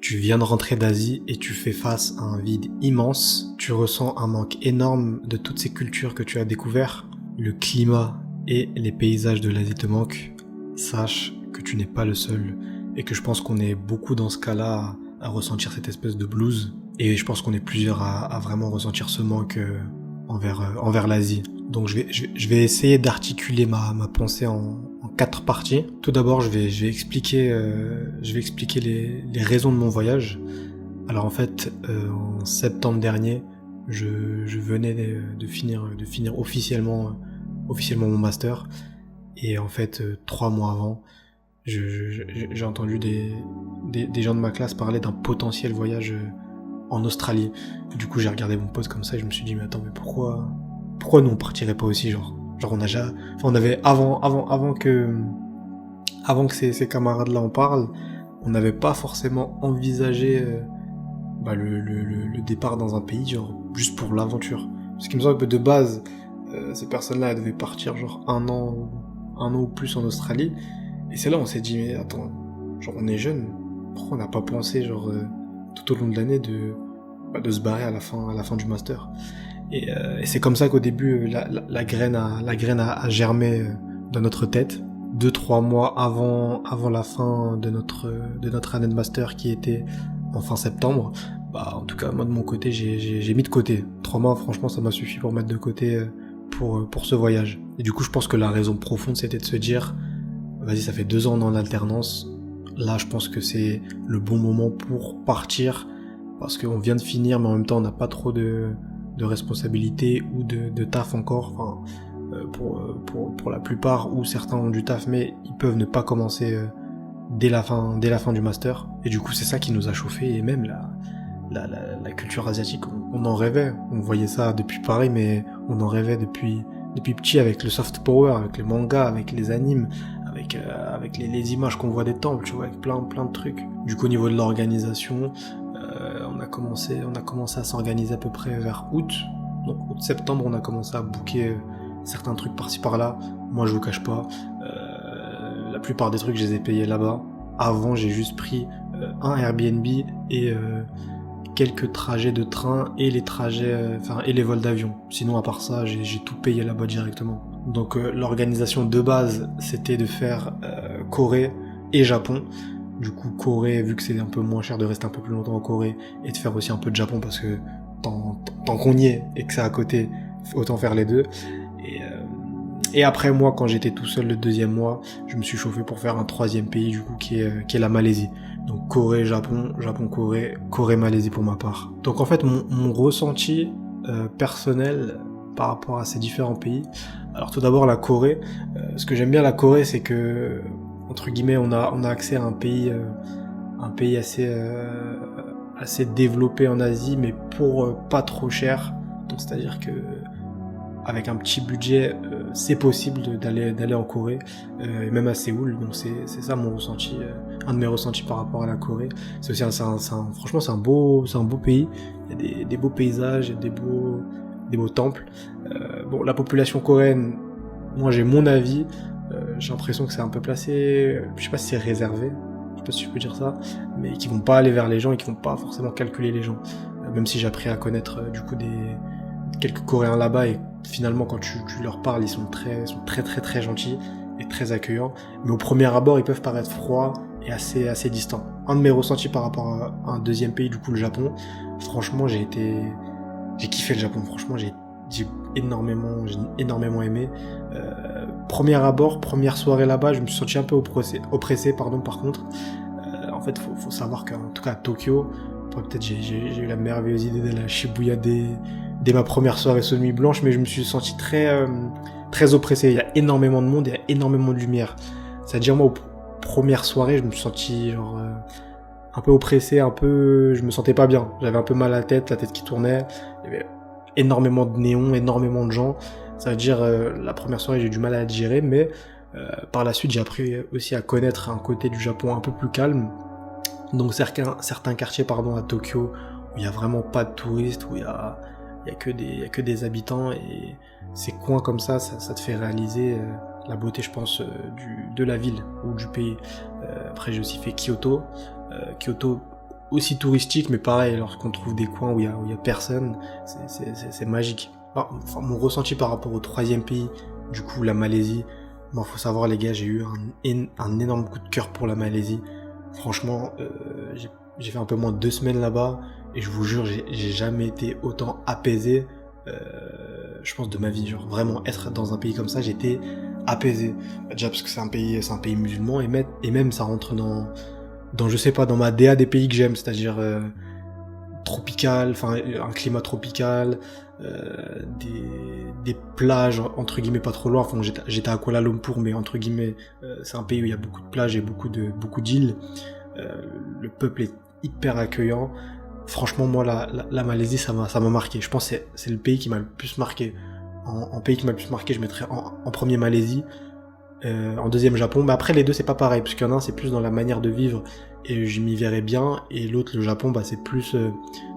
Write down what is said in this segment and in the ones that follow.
Tu viens de rentrer d'Asie et tu fais face à un vide immense. Tu ressens un manque énorme de toutes ces cultures que tu as découvertes. Le climat et les paysages de l'Asie te manquent. Sache que tu n'es pas le seul et que je pense qu'on est beaucoup dans ce cas-là à ressentir cette espèce de blues. Et je pense qu'on est plusieurs à vraiment ressentir ce manque envers l'Asie. Donc je vais essayer d'articuler ma pensée en 4 parties. Tout d'abord, je vais expliquer les raisons de mon voyage. Alors en fait, en septembre dernier, je venais de finir officiellement mon master. Et en fait, 3 mois avant, j'ai entendu des gens de ma classe parler d'un potentiel voyage en Australie. Du coup, j'ai regardé mon pote comme ça et je me suis dit, mais attends, mais pourquoi nous on partirait pas aussi, genre on avait avant que ces camarades là en parlent, on n'avait pas forcément envisagé le départ dans un pays, genre juste pour l'aventure. Parce qu'il me semble que de base, ces personnes-là elles devaient partir genre un an ou plus en Australie. Et c'est là où on s'est dit, mais attends, genre on est jeunes, pourquoi on n'a pas pensé genre tout au long de l'année de se barrer à la fin du master. Et c'est comme ça qu'au début la graine a germé dans notre tête. 2-3 mois avant la fin de notre année de master qui était en fin septembre. Bah en tout cas moi de mon côté j'ai mis de côté. 3 mois franchement ça m'a suffi pour mettre de côté pour ce voyage. Et du coup je pense que la raison profonde c'était de se dire vas-y ça fait 2 ans dans l'alternance. Là je pense que c'est le bon moment pour partir. Parce qu'on vient de finir, mais en même temps, on n'a pas trop de responsabilités ou de taf encore. Enfin, pour la plupart, ou certains ont du taf, mais ils peuvent ne pas commencer dès la fin du master. Et du coup, c'est ça qui nous a chauffé. Et même la culture asiatique, on en rêvait. On voyait ça depuis Paris, mais on en rêvait depuis petit avec le soft power, avec les mangas, avec les animes, avec les images qu'on voit des temples, tu vois, avec plein de trucs. Du coup, au niveau de l'organisation, on a commencé à s'organiser à peu près vers août. Donc août-septembre, on a commencé à booker certains trucs par-ci par-là. Moi, je vous cache pas, la plupart des trucs, je les ai payés là-bas. Avant, j'ai juste pris un Airbnb et quelques trajets de train et et les vols d'avion. Sinon, à part ça, j'ai tout payé là-bas directement. Donc l'organisation de base, c'était de faire Corée et Japon. Du coup, Corée, vu que c'est un peu moins cher de rester un peu plus longtemps en Corée et de faire aussi un peu de Japon parce que tant qu'on y est et que c'est à côté, autant faire les deux. Et après, moi, quand j'étais tout seul le 2e mois, je me suis chauffé pour faire un 3e pays, du coup, qui est la Malaisie. Donc Corée, Japon, Corée, Corée, Malaisie pour ma part. Donc en fait, mon ressenti personnel par rapport à ces différents pays. Alors tout d'abord, la Corée. Ce que j'aime bien la Corée, c'est que entre guillemets, on a accès à un pays assez développé en Asie, mais pour pas trop cher. Donc c'est-à-dire que avec un petit budget, c'est possible d'aller en Corée, et même à Séoul. Donc c'est ça mon ressenti, un de mes ressentis par rapport à la Corée. C'est aussi franchement c'est un beau pays. Il y a des beaux paysages, des beaux temples. Bon, la population coréenne, moi j'ai mon avis. J'ai l'impression que c'est un peu placé, je sais pas si c'est réservé, je sais pas si je peux dire ça, mais qui vont pas aller vers les gens et qui vont pas forcément calculer les gens. Même si j'ai appris à connaître du coup quelques Coréens là-bas et finalement quand tu leur parles, ils sont très gentils et très accueillants. Mais au premier abord, ils peuvent paraître froids et assez distants. Un de mes ressentis par rapport à un 2e pays, du coup le Japon, franchement j'ai kiffé le Japon, franchement j'ai énormément aimé. Premier abord, première soirée là-bas, je me suis senti un peu oppressé par contre. En fait, faut savoir qu'en tout cas à Tokyo, peut-être j'ai eu la merveilleuse idée d'aller à Shibuya dès ma première soirée semi blanche, mais je me suis senti très oppressé. Il y a énormément de monde, il y a énormément de lumière. C'est-à-dire moi, aux premières soirées, je me suis senti genre un peu oppressé, je me sentais pas bien. J'avais un peu mal à la tête qui tournait. Il y avait énormément de néons, énormément de gens. Ça veut dire la première soirée j'ai eu du mal à la digérer, mais par la suite j'ai appris aussi à connaître un côté du Japon un peu plus calme. Donc certains quartiers à Tokyo où il y a vraiment pas de touristes, où il y a que des habitants, et ces coins comme ça te fait réaliser la beauté, je pense, de la ville ou du pays. Après j'ai aussi fait Kyoto. Kyoto aussi touristique, mais pareil, lorsqu'on trouve des coins où il y a personne, c'est magique. Alors, enfin, mon ressenti par rapport au troisième pays, du coup la Malaisie, bon, faut savoir les gars, j'ai eu un énorme coup de cœur pour la Malaisie. Franchement, j'ai fait un peu moins de 2 semaines là-bas, et je vous jure, j'ai jamais été autant apaisé, je pense, de ma vie. Genre vraiment être dans un pays comme ça, j'étais apaisé. Déjà parce que c'est un pays musulman, et même ça rentre dans je sais pas, dans ma DA des pays que j'aime, c'est-à-dire tropical, enfin un climat tropical, des plages entre guillemets pas trop loin. Enfin, j'étais à Kuala Lumpur, mais entre guillemets c'est un pays où il y a beaucoup de plages et beaucoup d'îles. Le peuple est hyper accueillant. Franchement, moi la Malaisie, ça m'a marqué. Je pense que c'est le pays qui m'a le plus marqué. En pays qui m'a le plus marqué, je mettrais en premier Malaisie, en deuxième Japon. Mais après les deux c'est pas pareil, parce qu'il y en a un c'est plus dans la manière de vivre et je m'y verrais bien, et l'autre, le Japon, bah c'est plus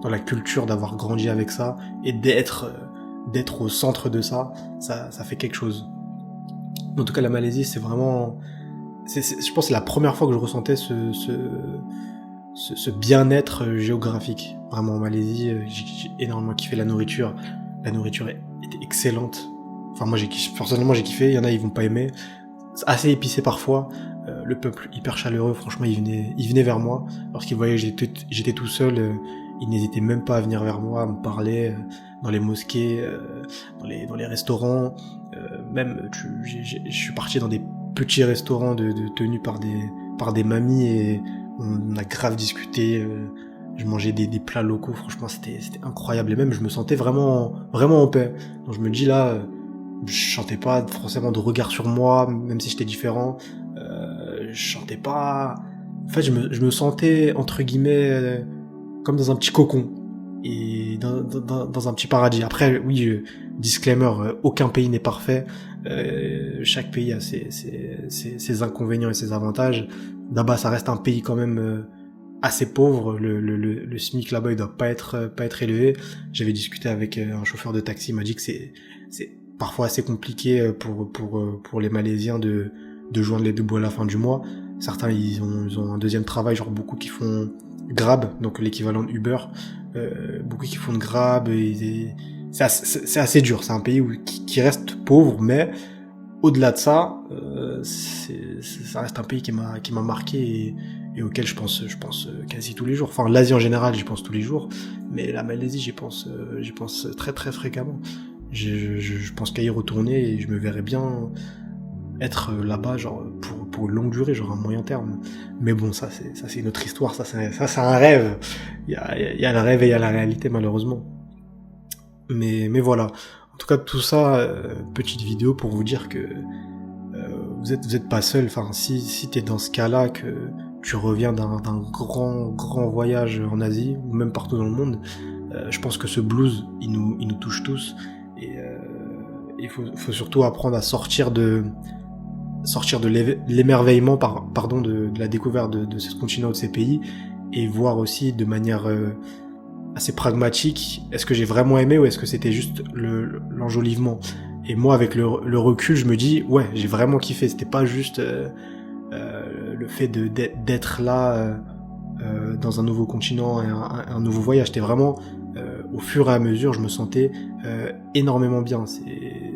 dans la culture, d'avoir grandi avec ça et d'être au centre de ça fait quelque chose. En tout cas la Malaisie, c'est vraiment je pense que c'est la première fois que je ressentais ce bien-être géographique. Vraiment en Malaisie, j'ai énormément kiffé la nourriture. La nourriture était excellente. Enfin moi personnellement j'ai kiffé, il y en a ils vont pas aimer. C'est assez épicé parfois. Le peuple hyper chaleureux, franchement il venait vers moi. Lorsqu'il voyait que j'étais tout seul, il n'hésitait même pas à venir vers moi, à me parler dans les mosquées, dans les restaurants. Même je suis parti dans des petits restaurants tenus par des mamies, et on a grave discuté. Je mangeais des plats locaux, franchement c'était incroyable, et même je me sentais vraiment en paix. Donc je me dis là, je sentais pas forcément de regard sur moi, même si j'étais différent. Je sentais pas... En fait, je me sentais, entre guillemets, comme dans un petit cocon, et dans un petit paradis. Après, oui, disclaimer, aucun pays n'est parfait. Chaque pays a ses inconvénients et ses avantages. Là-bas, ça reste un pays quand même assez pauvre. Le SMIC là-bas, il doit pas être élevé. J'avais discuté avec un chauffeur de taxi, il m'a dit que c'est parfois assez compliqué pour les Malaisiens de joindre les deux bouts à la fin du mois. Certains ils ont un deuxième travail, genre beaucoup qui font Grab, donc l'équivalent de Uber, beaucoup qui font de Grab, et c'est assez dur. C'est un pays qui reste pauvre, mais au-delà de ça, ça reste un pays qui m'a marqué, et auquel je pense quasi tous les jours. Enfin, l'Asie en général, j'y pense tous les jours, mais la Malaisie, j'y pense très très fréquemment. Je pense qu'à y retourner, et je me verrais bien être là-bas, genre pour une longue durée, genre à moyen terme. Mais bon, ça c'est une autre histoire, ça c'est un rêve. Il y a le rêve et il y a la réalité, malheureusement. Mais voilà. En tout cas, tout ça, petite vidéo pour vous dire que vous êtes pas seul. Enfin, si t'es dans ce cas-là, que tu reviens d'un grand voyage en Asie, ou même partout dans le monde, je pense que ce blues, il nous touche tous, et il faut surtout apprendre à sortir de l'émerveillement de la découverte de ce continent, de ces pays, et voir aussi de manière assez pragmatique, est-ce que j'ai vraiment aimé, ou est-ce que c'était juste l'enjolivement. Et moi, avec le recul, je me dis ouais, j'ai vraiment kiffé. C'était pas juste le fait d'être là dans un nouveau continent, et un nouveau voyage. C'était vraiment au fur et à mesure, je me sentais énormément bien.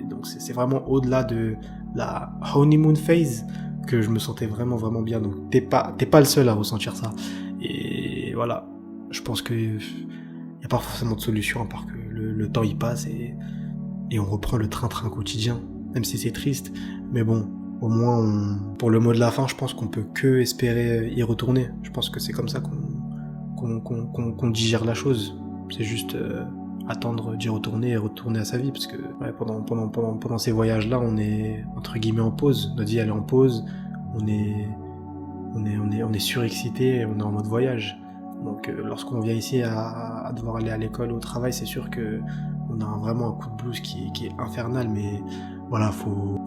Donc c'est vraiment au-delà de la honeymoon phase que je me sentais vraiment bien. Donc t'es pas le seul à ressentir ça. Et voilà, je pense que y a pas forcément de solution, à part que le temps il passe, et on reprend le train-train quotidien, même si c'est triste. Mais bon, au moins pour le mot de la fin, je pense qu'on peut que espérer y retourner. Je pense que c'est comme ça qu'on digère la chose. C'est juste attendre d'y retourner, et retourner à sa vie, parce que ouais, pendant ces voyages-là, on est entre guillemets en pause. Notre vie elle est en pause. On est surexcité, on est en mode voyage. Donc lorsqu'on vient ici à devoir aller à l'école, au travail, c'est sûr que on a vraiment un coup de blues qui est infernal. Mais voilà, faut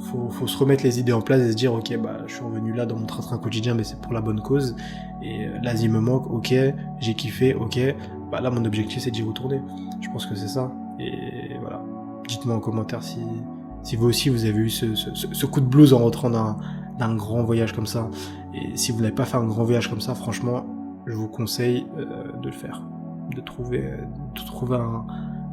se remettre les idées en place et se dire ok, bah je suis revenu là dans mon train-train quotidien, mais c'est pour la bonne cause, et l'Asie me manque, ok, j'ai kiffé, ok, bah là mon objectif c'est d'y retourner. Je pense que c'est ça. Et voilà, dites-moi en commentaire si vous aussi vous avez eu ce coup de blues en rentrant d'un grand voyage comme ça. Et si vous n'avez pas fait un grand voyage comme ça, franchement, je vous conseille de le faire. De trouver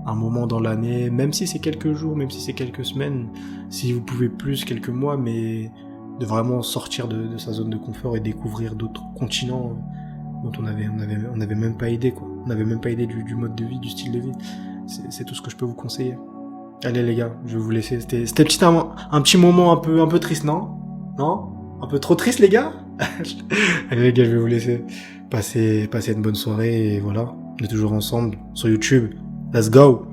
un moment dans l'année, même si c'est quelques jours, même si c'est quelques semaines, si vous pouvez plus, quelques mois, mais de vraiment sortir de sa zone de confort et découvrir d'autres continents dont on avait même pas idée, quoi. On n'avait même pas idée du mode de vie, du style de vie. C'est tout ce que je peux vous conseiller. Allez les gars, je vais vous laisser. C'était un petit moment un peu triste, non? Non? Un peu trop triste les gars? Allez les gars, je vais vous laisser. Passez une bonne soirée et voilà. On est toujours ensemble sur YouTube. Let's go!